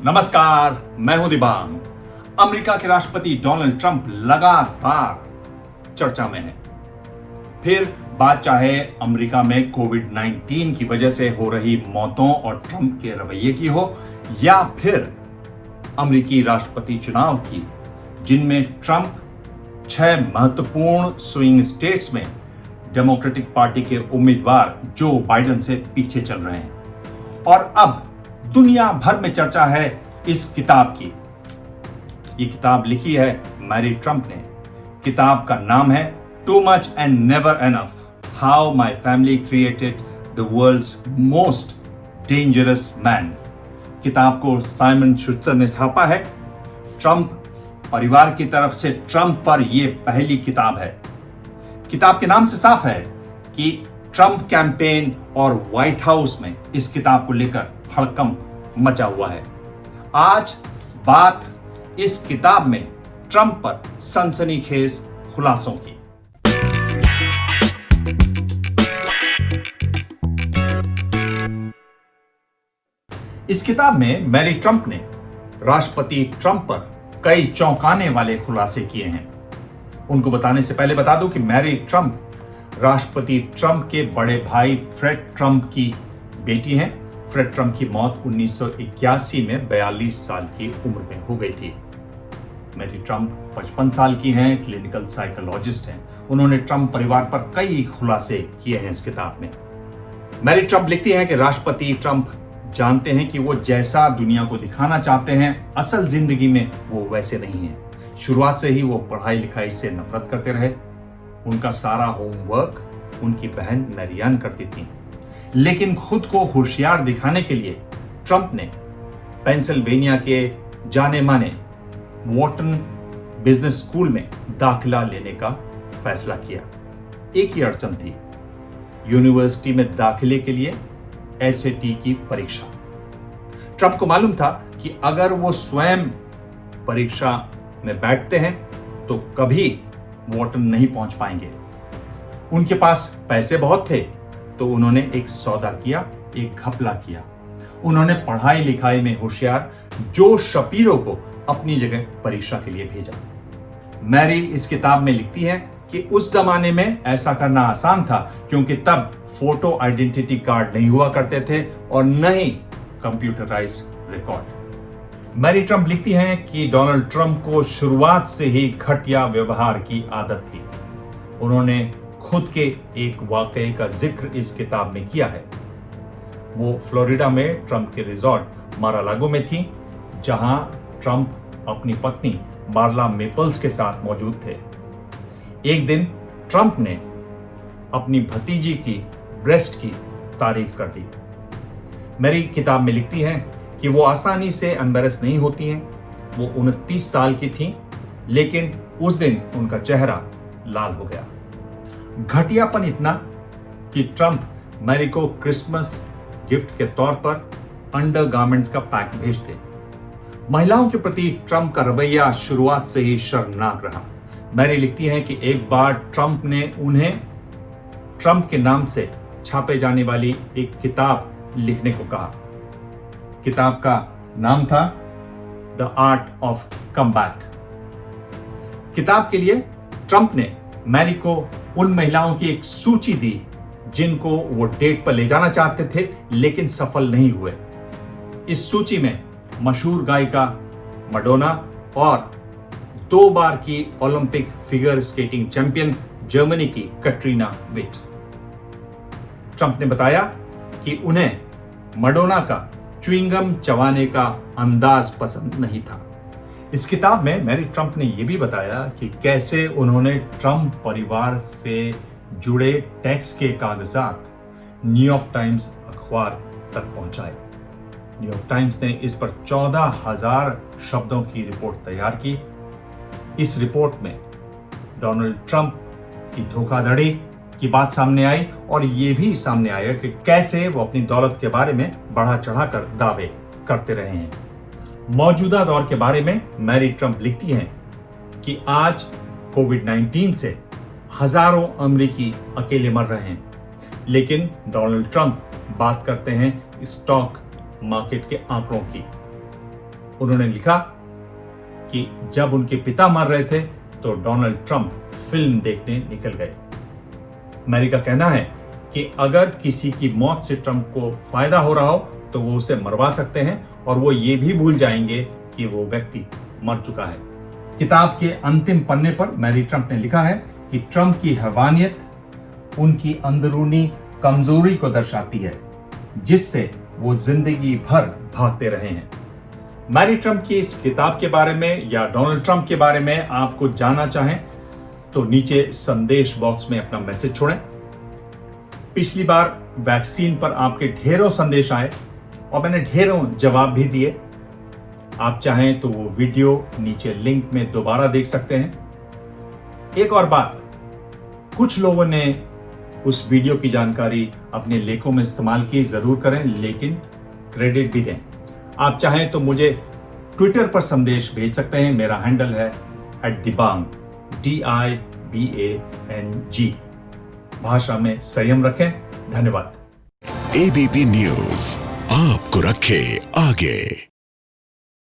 नमस्कार, मैं हूं दिबांग। अमेरिका के राष्ट्रपति डोनाल्ड ट्रंप लगातार चर्चा में है। फिर बात चाहे अमेरिका में कोविड-19 की वजह से हो रही मौतों और ट्रंप के रवैये की हो, या फिर अमेरिकी राष्ट्रपति चुनाव की, जिनमें ट्रंप 6 महत्वपूर्ण स्विंग स्टेट्स में डेमोक्रेटिक पार्टी के उम्मीदवार जो बाइडेन से पीछे चल रहे हैं। और अब दुनिया भर में चर्चा है इस किताब की। ये किताब लिखी है मैरी ट्रंप ने। किताब का नाम है too much and never enough, how my family created the world's most dangerous man. किताब को साइमन शुट्जर ने छापा है। ट्रंप परिवार की तरफ से ट्रंप पर यह पहली किताब है। किताब के नाम से साफ है कि ट्रंप कैंपेन और व्हाइट हाउस में इस किताब को लेकर हड़कंप मचा हुआ है। आज बात इस किताब में ट्रंप पर सनसनीखेज खुलासों की। इस किताब में मैरी ट्रंप ने राष्ट्रपति ट्रंप पर कई चौंकाने वाले खुलासे किए हैं। उनको बताने से पहले बता दूं कि मैरी ट्रंप राष्ट्रपति ट्रंप के बड़े भाई फ्रेड ट्रंप की बेटी हैं। फ्रेड ट्रंप की मौत 1981 में 42 साल की उम्र में हो गई थी। मैरी ट्रंप 55 साल की हैं, क्लिनिकल साइकोलॉजिस्ट हैं। उन्होंने ट्रंप परिवार पर कई खुलासे किए हैं इस किताब में। मैरी ट्रंप लिखती हैं कि राष्ट्रपति ट्रंप जानते हैं कि वो जैसा दुनिया को दिखाना चाहते हैं, असल जिंदगी में वो वैसे नहीं है। शुरुआत से ही वो पढ़ाई लिखाई से नफरत करते रहे। उनका सारा होमवर्क उनकी बहन मैरियान करती थी। लेकिन खुद को होशियार दिखाने के लिए ट्रंप ने पेंसिल्वेनिया के जाने माने वॉर्टन बिजनेस स्कूल में दाखिला लेने का फैसला किया। एक ही अड़चन थी, यूनिवर्सिटी में दाखिले के लिए एसएटी की परीक्षा। ट्रंप को मालूम था कि अगर वो स्वयं परीक्षा में बैठते हैं तो कभी वॉर्टन नहीं पहुंच पाएंगे। उनके पास पैसे बहुत थे, तो उन्होंने एक सौदा किया, एक घपला किया। उन्होंने पढ़ाई लिखाई में होशियार जो शपीरो को अपनी जगह परीक्षा के लिए भेजा। मैरी इस किताब में लिखती है कि उस जमाने में ऐसा करना आसान था, क्योंकि तब फोटो आइडेंटिटी कार्ड नहीं हुआ करते थे और न ही कंप्यूटराइज्ड रिकॉर्ड। मैरी ट्रंप लिखती हैं कि डोनाल्ड ट्रंप को शुरुआत से ही घटिया व्यवहार की आदत थी। उन्होंने खुद के एक वाकये का जिक्र इस किताब में किया है। वो फ्लोरिडा में ट्रंप के रिजॉर्ट मार-आ-लागो में थी, जहां ट्रंप अपनी पत्नी मार्ला मेपल्स के साथ मौजूद थे। एक दिन ट्रंप ने अपनी भतीजी की ब्रेस्ट की तारीफ कर दी। मेरी किताब में लिखती हैं कि वो आसानी से एम्बेरस नहीं होती हैं। वो 29 साल की थी, लेकिन उस दिन उनका चेहरा लाल हो गया। घटियापन इतना कि ट्रंप मैरी को क्रिसमस गिफ्ट के तौर पर अंडरगारमेंट्स का पैक भेजते। महिलाओं के प्रति ट्रंप का रवैया शुरुआत से ही शर्मनाक रहा। मैरी लिखती है कि एक बार ट्रंप ने उन्हें ट्रंप के नाम से छापे जाने वाली एक किताब लिखने को कहा। किताब का नाम था द आर्ट ऑफ कमबैक। किताब के लिए ट्रंप ने मैरी को उन महिलाओं की एक सूची दी जिनको वो डेट पर ले जाना चाहते थे, लेकिन सफल नहीं हुए। इस सूची में मशहूर गायिका मडोना और 2 बार की Olympic figure skating champion Germany की कैटरीना विट। ट्रंप ने बताया कि उन्हें मडोना का च्युइंगम चबाने का अंदाज पसंद नहीं था। इस किताब में मैरी ट्रंप ने यह भी बताया कि कैसे उन्होंने ट्रंप परिवार से जुड़े टैक्स के कागजात न्यूयॉर्क टाइम्स अखबार तक पहुंचाए। न्यूयॉर्क टाइम्स ने इस पर 14,000 शब्दों की रिपोर्ट तैयार की। इस रिपोर्ट में डोनाल्ड ट्रंप की धोखाधड़ी की बात सामने आई और यह भी सामने आया कि कैसे वो अपनी दौलत के बारे में बढ़ा चढ़ाकर दावे करते रहे हैं। मौजूदा दौर के बारे में मैरी ट्रंप लिखती हैं कि आज कोविड-19 से हजारों अमेरिकी अकेले मर रहे हैं, लेकिन डोनाल्ड ट्रंप बात करते हैं स्टॉक मार्केट के आंकड़ों की। उन्होंने लिखा कि जब उनके पिता मर रहे थे तो डोनाल्ड ट्रंप फिल्म देखने निकल गए। मैरी का कहना है कि अगर किसी की मौत से ट्रंप को फायदा हो रहा हो तो वो उसे मरवा सकते हैं और वो ये भी भूल जाएंगे कि वो व्यक्ति मर चुका है। किताब के अंतिम पन्ने पर मैरी ट्रंप ने लिखा है कि ट्रंप की हैवानियत उनकी अंदरूनी कमजोरी को दर्शाती है, जिससे वो जिंदगी भर भागते रहे हैं। मैरी ट्रंप की इस किताब के बारे में या डोनाल्ड ट्रंप के बारे में आप कुछ जानना चाहें तो नीचे संदेश बॉक्स में अपना मैसेज छोड़ें। पिछली बार वैक्सीन पर आपके ढेरों संदेश आए और मैंने ढेरों जवाब भी दिए। आप चाहें तो वो वीडियो नीचे लिंक में दोबारा देख सकते हैं। एक और बात, कुछ लोगों ने उस वीडियो की जानकारी अपने लेखों में इस्तेमाल की, जरूर करें, लेकिन क्रेडिट भी दें। आप चाहें तो मुझे ट्विटर पर संदेश भेज सकते हैं। मेरा हैंडल है @dibanग DIBANG। भाषा में संयम रखें। धन्यवाद। ABP न्यूज आपको रखे आगे।